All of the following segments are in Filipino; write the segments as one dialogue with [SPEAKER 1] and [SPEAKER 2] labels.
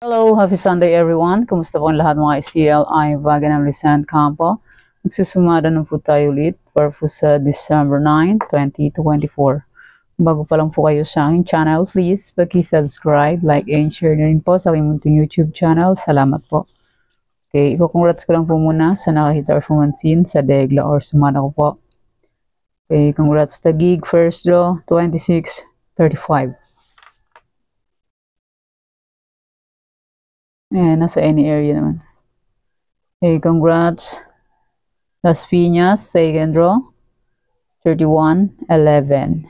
[SPEAKER 1] Hello, happy Sunday everyone. Kumusta po ang lahat mga STL? I'm Vagan Lisan Campo. Magsusumada na po tayo ulit para po sa December 9, 2024. Bago pa lang po kayo sa aking channel, please paki-subscribe, like, and share na rin po sa aking munting YouTube channel. Salamat po. Okay, congrats ko lang po muna sa nakahit or fumansin sa Degla or sumada ko po. Okay, congrats the gig first draw 26-35. Nasa any area naman. Hey, congrats. Las Piñas, second draw, 31-11.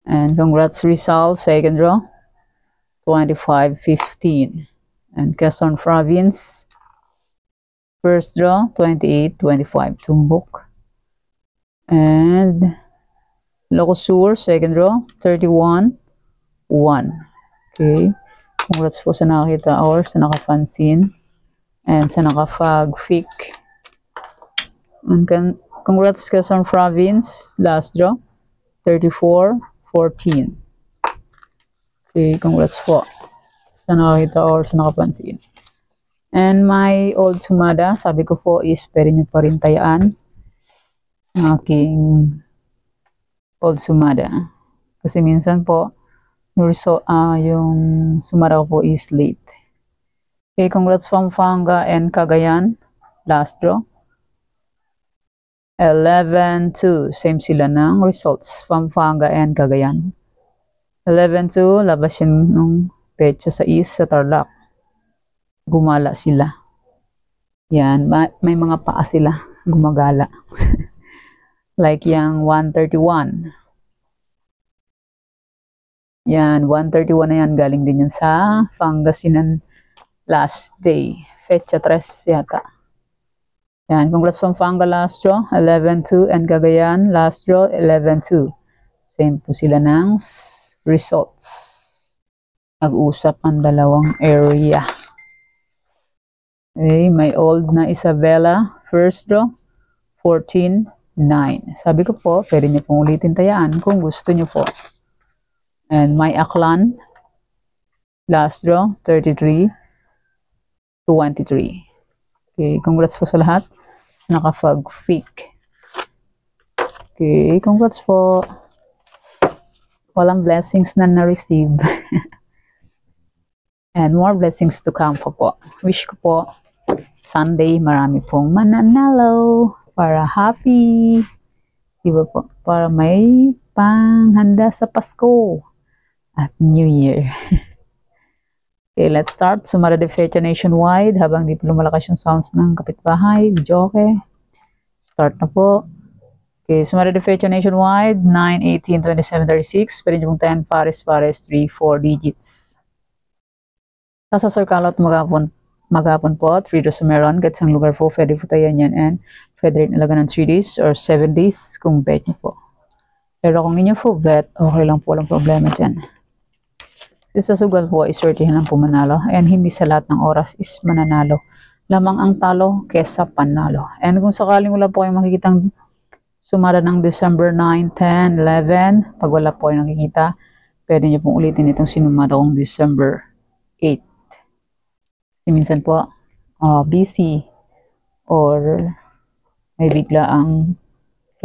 [SPEAKER 1] And congrats Rizal, second draw, 25-15. And Quezon Province, first draw, 28-25, Tumbok. And Ilocos Sur, second draw, 31-1. Okay. Congrats po sa nakakita or sa nakapansin and sa nakafag-fic. And congrats Quezon Province, last draw, 34-14. Okay, congrats po sa nakakita or sa nakapansin. And my old sumada, sabi ko po is pwede nyo pa rin tayaan ang aking old sumada. Kasi minsan po, yung sumara ko po is late. Okay, congrats Pampanga and Cagayan. Last draw. 11-2. Same sila ng results. Pampanga and Cagayan. 11-2. Labas yun nung petsa sa East sa Tarlac. Gumala sila. Yan. May mga paa sila. Gumagala. Like yung 131. Yan, 131 na yan. Galing din yan sa Pangasinan last day. Fecha 3 yata. Yan, congrats Pampanga last draw, 11-2. And Cagayan last draw, 11-2. Same po sila ng results. Nag-usap ang dalawang area. Okay, may old na Isabela, first draw, 14-9. Sabi ko po, pwede niyo pong ulitin tayaan kung gusto niyo po. And my Aklan, last draw, 33-23. Okay, congrats po sa lahat. Nakafag-fic. Okay, congrats po. Walang blessings na na-receive. And more blessings to come po. Wish ko po, Sunday, marami pong mananalo para happy. Diba po? Para may panghanda sa Pasko at New Year. Okay, let's start. Sumara de fecha nationwide habang di pa lumalakas yung sounds ng kapitbahay. Video okay. Start na po. Okay, sumara de fecha nationwide 9, 18, 27, 36. Pwede yung 10 pares, 3, 4 digits. Sa Sorcalot magapon po. 3 days meron. Kahit sang lugar po, pwede po tayo yan. And pwede rin ilaga ng 3 days or 7 days kung bet nyo po. Pero kung inyo po bet, okay lang po, walang problema dyan. Kasi sa sugal po, isortihan lang po manalo. And hindi sa lahat ng oras is mananalo. Lamang ang talo kesa panalo. And kung sakaling wala po kayong makikitang sumada ng December 9, 10, 11, pag wala po kayong nakikita, pwede nyo pong ulitin itong sinumada kong December 8. Kasi minsan po, busy or may bigla ang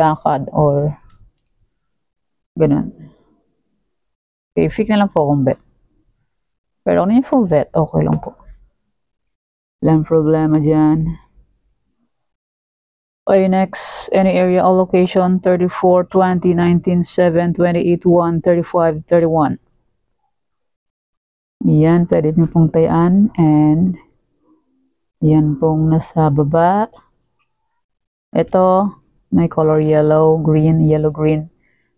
[SPEAKER 1] lakad or ganun. Okay, fix na lang po akong bet. Pero kung yung full bet, okay lang po. Walang problema dyan. Okay, next. Any area allocation, 34, 20, 19, 7, 28, 1, 35, 31. Yan, pwede nyo pong tayaan. And yan pong nasa baba. Ito, may color yellow, green, yellow, green.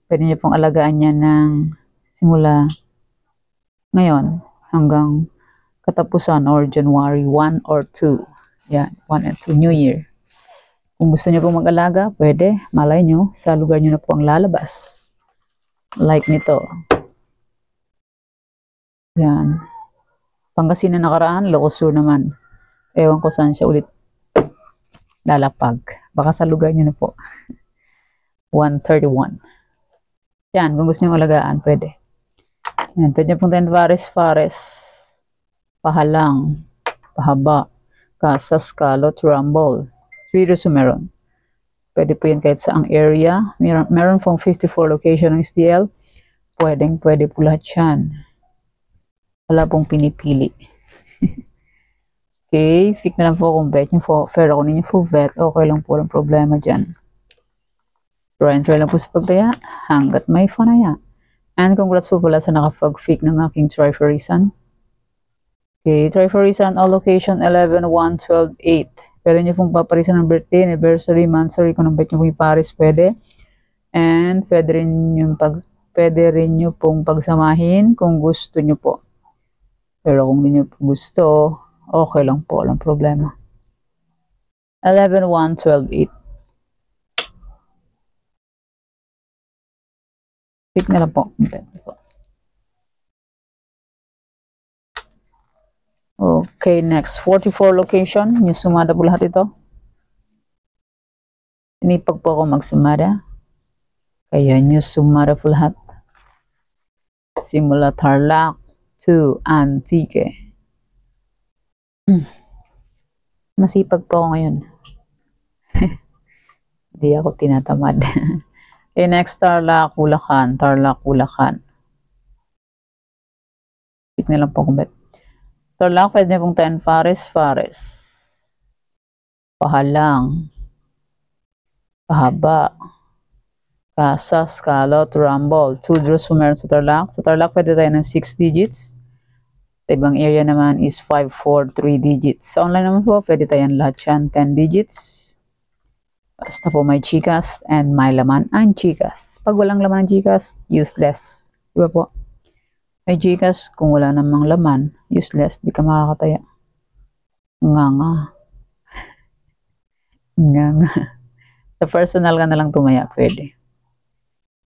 [SPEAKER 1] Pwede nyo pong alagaan yan ng simula ngayon hanggang katapusan or January 1 or 2. Yan, 1 and 2, New Year. Kung gusto nyo pong mag-alaga, pwede. Malay nyo, sa lugar nyo na po ang lalabas. Like nito. Yan. Pangasinan nakaraan, Ilocos Sur naman. Ewan ko saan siya ulit lalapag. Baka sa lugar nyo na po. 131. Yan, kung gusto nyo alagaan, pwede. Yan, pwede nyo pong 10 pares. Pahalang, Pahaba, Casas, Calot, Rumble, Rio Sumeron. Pwede po yan kahit saang area. Meron pong 54 location ng STL. Pwede po lahat yan. Wala pong pinipili. Okay, fix na lang po kung bet nyo po. Fair ako ninyo full bet. Okay lang po, walang problema dyan. Try lang po sa pagtaya. Hanggat may fanaya. And congrats po pala sa nakapag-fix ng aking try for reason. Okay, try for reason. All location 11, 1, 12, 8. Pwede nyo pong paparisan ng birthday, anniversary, monthsary. Kung nang bet nyo pong iparis, pwede. And pwede rin nyo pong pagsamahin kung gusto nyo po. Pero kung hindi nyo po gusto, okay lang po, walang problema. 11, 1, 12, 8. Pick na lang po. Okay, next. 44 location. Yung sumada po lahat ito. Tinipag po ako magsumada. Kaya nyo sumada po lahat. Simula Tarlac to Antique. Masipag po ako ngayon. Hindi ako tinatamad. Okay, next, Tarlac, Bulacan. Tarlac, Bulacan. Pick na lang po kung bet. Tarlac, pwede niya pong 10 Fares. Pahalang. Pahaba. Casas, Calot, Rumble. 2 draws po meron sa Tarlac. Sa Tarlac, pwede tayo ng 6 digits. Sa ibang area naman is 5, 4, 3 digits. Sa online naman po, pwede tayo lahat yan 10 digits. Basta po may chikas and may laman ang chikas. Pag walang laman ang chikas, useless. Diba po? May chikas, kung wala namang laman, useless. Di ka makakataya. Nga. Sa personal ka na lang tumaya, pwede.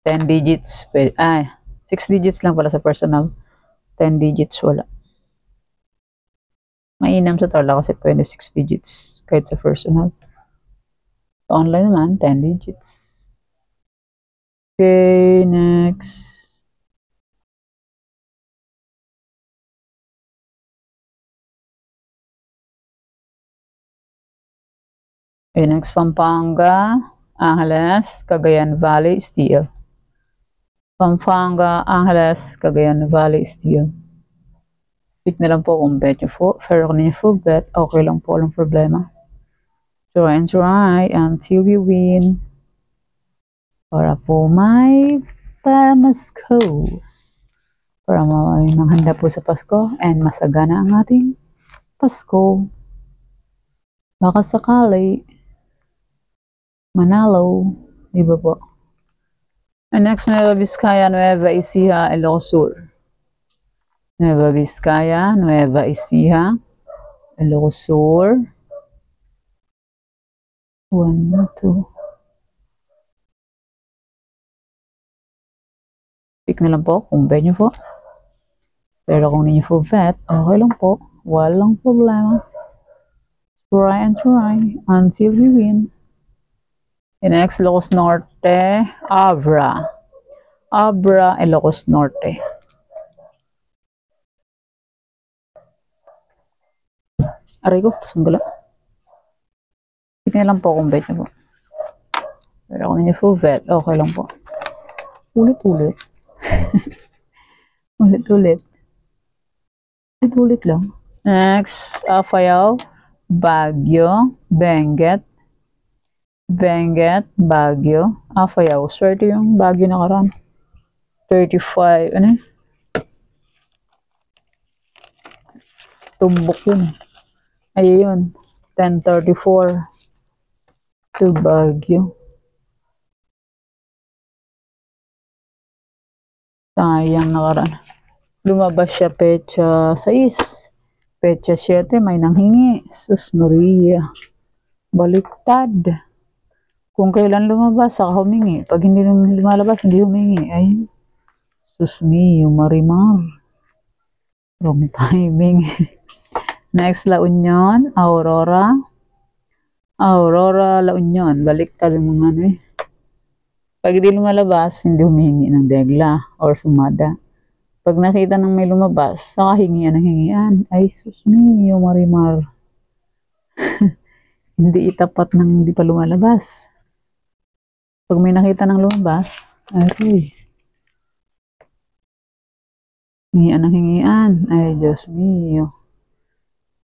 [SPEAKER 1] 10 digits, pwede. 6 digits lang pala sa personal. 10 digits, wala. Mainam sa Tarlac kasi pwede 6 digits kahit sa personal. Online naman, 10 digits. Okay, next. Okay, next, Pampanga, Angeles, Cagayan Valley, Steel. Pampanga, Angeles, Cagayan Valley, Steel. Pick na lang po kung bet nyo po. Fair ako ninyo full bet. Okay lang po, walang problema. Try until we win. Para po may pamasko. Para may manghanda po sa Pasko and masagana ang ating Pasko. Baka sakali manalo. Diba po? And next, Nueva Vizcaya, Nueva Ecija, Ilocos Sur. Nueva Vizcaya, Nueva Ecija, Ilocos Sur. 1, 2. Pick na lang po kung bet nyo po. Pero kung hindi nyo po bet, okay lang po. Walang problema. Try until we win. And next, Ilocos Norte, Abra. Abra, Ilocos Norte. Aray ko, sandala. Pick na lang po kung bet nyo po. Pero kung hindi nyo po bet, okay lang po. Ulit-ulit. Ulit-ulit lang. Next, Apayao, Baguio, Benguet, Baguio, Apayao. Swerte yung Baguio nakaraan. 35, ano yun? Tumbok yun. Ayun, 1034 to Baguio. Sayang nakaraan. Lumabas siya pecha 6. Pecha 7 may nanghingi. Sus Maria. Baliktad. Kung kailan lumabas, saka humingi. Pag hindi lumalabas, hindi humingi. Ay, sus mio, Marimar. Wrong timing. Next, La Union, Aurora. La Union. Baliktad yung mga ano eh. Pag hindi lumalabas, hindi humingi ng degla or sumada. Pag nakita ng may lumabas, saka hingian ng hingian. Ay, sus mio, Marimar. Hindi itapat ng hindi pa lumalabas. Pag may nakita ng lumabas, ay, hingian ng hingian. Ay, Diyos mio.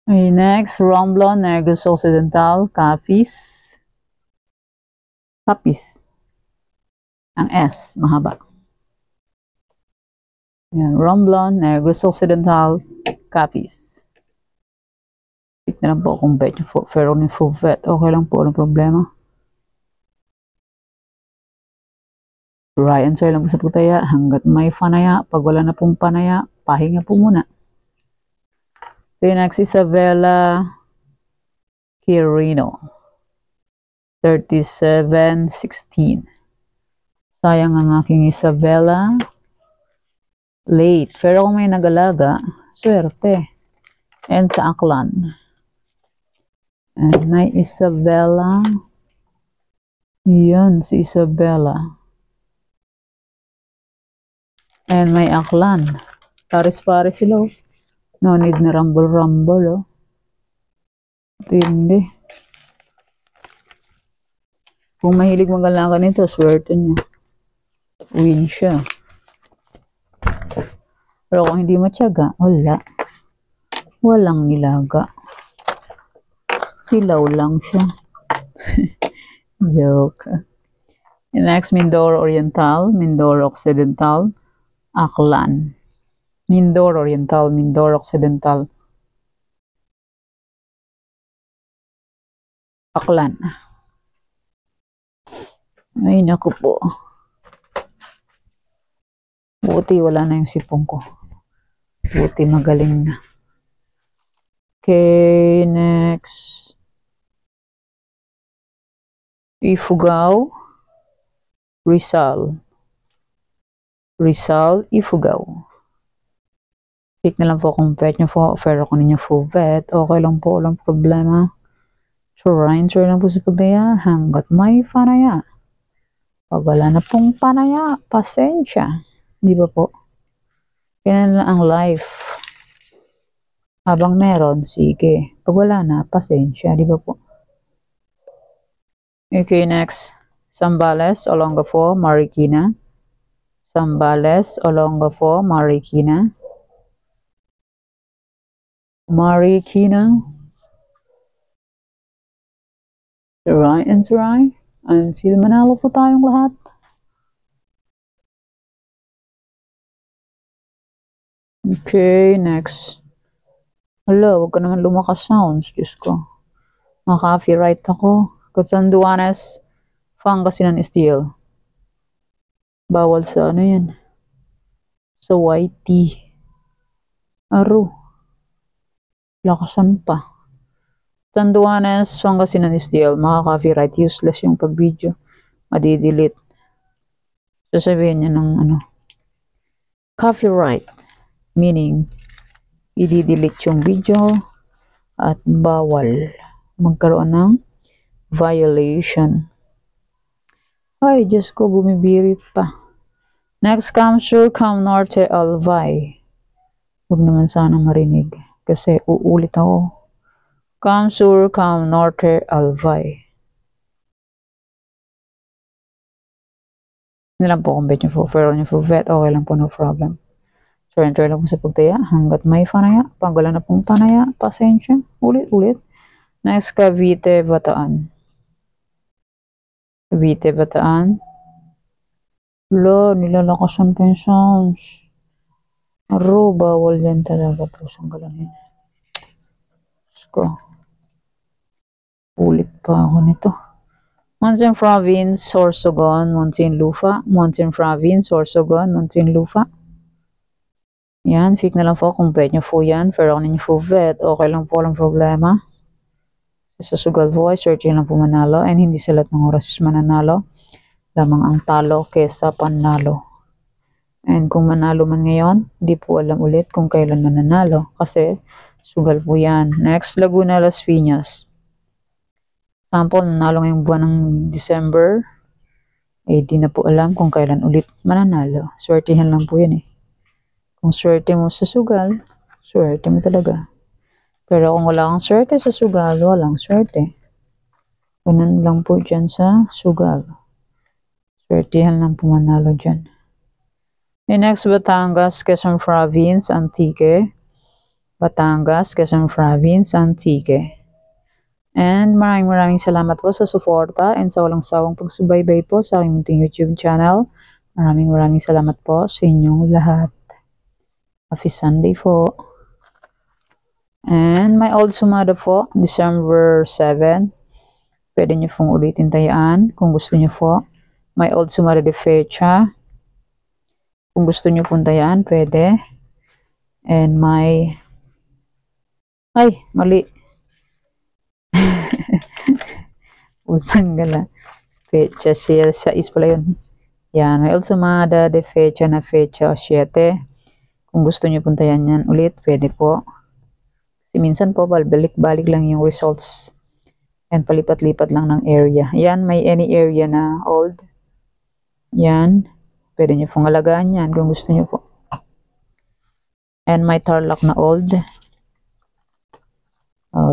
[SPEAKER 1] Okay, next, Romblon, Negros Occidental, Capiz. Capiz. Ang S, mahaba. Yan, Romblon, Negros Occidental, Capiz. Pick na lang po kung bet yung Ferronin Fouvet. Okay lang po, anong problema? Try and try lang po sa pagtaya hanggat may panaya. Pag wala na pong panaya, pahinga po muna. Okay, next, Isabella Quirino. 3716. Sayang ang aking Isabella. Late. Pero kung may nagalaga, swerte. And sa Aklan. And may Isabella. Yan, si Isabella. And may Aklan. Paris-paris sila. No need na rumble-rumble. Oh. Hindi. Kung mahilig magalaga nito, swerte niya. Win siya. Pero kung hindi matyaga, wala. Walang nilaga. Hilaw lang siya. Joke. And next, Mindoro Oriental, Mindoro Occidental, Aklan. Mindoro Oriental, Mindoro Occidental, Aklan. Ay, naku po. Buti wala na yung sipong ko. Buti magaling na. Okay, next. Ifugao, Rizal. Rizal, Ifugao. Pick na lang po kung pet nyo po. Pero kung ninyo Fouvet, okay lang po, walang problema. Try lang po sa pagdaya hanggat may panaya. Pag wala na pong panaya, pasensya. Di ba po? Kaya na ang life. Habang meron, sige. Pag wala na, pasensya. Di ba po? Okay, next. Zambales, Olongapo, Marikina. Zambales, Olongapo, Marikina. Marikina. Try and try. Until manalo po tayong lahat. Okay, next. Hello, huwag ka naman lumakas sounds. Diyos ko. Maka-copyright ako. Catanduanes, Pangasinan Steel. Bawal sa ano yan. Sa YT. Aro. Lakasan pa. Catanduanes, Pangasinan Steel. Maka-copyright. Useless yung pag-video. Madidelete. Sasabihin niya ng ano. Copyright. Meaning, i-delete yung video at bawal magkaroon ng violation. Ay, Diyos ko, bumibirit pa. Next, Camsur, Cam Norte, Albay. Huwag naman sana marinig kasi uulit ako. Camsur, Cam Norte, Albay. Nilang po kung bet nyo po, pero nyo po vet, okay lang po, no problem. So, enter lang po sa pagtaya hanggat may panaya. Pag wala na pong panaya, pasensya. Ulit-ulit. Next, Cavite, Bataan. Cavite, Bataan. Lo, nilalakasan pa yung sounds. Aro, bawal yan talaga po. Sanggalan yun. Sko. Ulit pa ako nito. Monson Province, Sorsogon, Muntinlupa. Monson Province, Sorsogon, Muntinlupa. Yan, fake na lang po kung bet nyo po yan. Pero kung ninyo po vet, okay lang po, walang problema. Sa sugal po ay searching lang po manalo. And hindi sa lahat ng oras mananalo. Lamang ang talo kesa panalo. And kung manalo man ngayon, hindi po alam ulit kung kailan mananalo. Kasi sugal po yan. Next, Laguna, Las Piñas. Sample, nanalo ngayong buwan ng December. Eh, di na po alam kung kailan ulit mananalo. Swertihan lang po yan eh. Kung swerte mo sa sugal, swerte mo talaga. Pero kung wala kang swerte sa sugal, walang swerte. Ganun lang po dyan sa sugal. Swertihan lang pumanalo dyan. And next, Batangas, Quezon Province, Antique. Batangas, Quezon Province, Antique. And maraming salamat po sa suporta and sa walang sawang pagsubaybay po sa aking munting YouTube channel. Maraming salamat po sa inyong lahat. Happy Sunday po. And my old sumada po, December 7. Pwede nyo pong ulitin tayaan kung gusto nyo po. My old sumada de fecha. Kung gusto nyo pong tayaan, pwede. And my... Ay, mali. Usang gala. Fecha siya sa is pala yun. Yan, may old sumada de fecha na fecha 7. Kung gusto nyo puntayan yan ulit, pwede po. Kasi minsan po, balik-balik lang yung results. And palipat-lipat lang ng area. Yan, may any area na old. Yan. Pwede nyo pong alagaan yan kung gusto nyo po. And may Tarlac na old.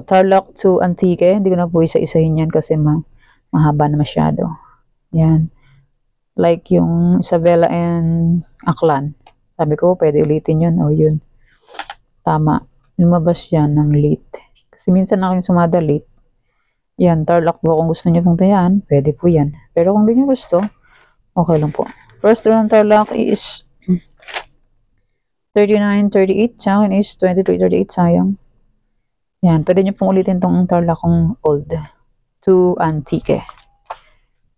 [SPEAKER 1] Tarlac to Antique. Hindi ko na po isa-isahin yan kasi mahaba na masyado. Yan. Like yung Isabela and Aklan. Sabi ko, pwede ulitin yun. O yun. Tama. Lumabas yan ng late. Kasi minsan aking sumada late. Yan, Tarlac po kung gusto nyo pong tayaan, pwede po yan. Pero kung hindi nyo gusto, okay lang po. First draw ng Tarlac is 39-38. Sa akin is 23-38. Sayang. Yan, pwede nyo pong ulitin tong Tarlac kong old to Antique.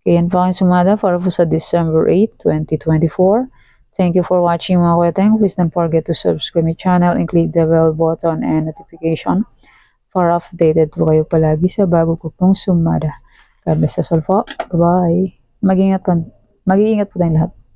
[SPEAKER 1] Okay, yan po aking sumada para po sa December 8, 2024. Thank you for watching mga kweteng. Please don't forget to subscribe my channel and click the bell button and notification para updated po kayo palagi sa bago ko pong sumada. God bless us all po. Bye-bye. Mag-iingat po tayong lahat.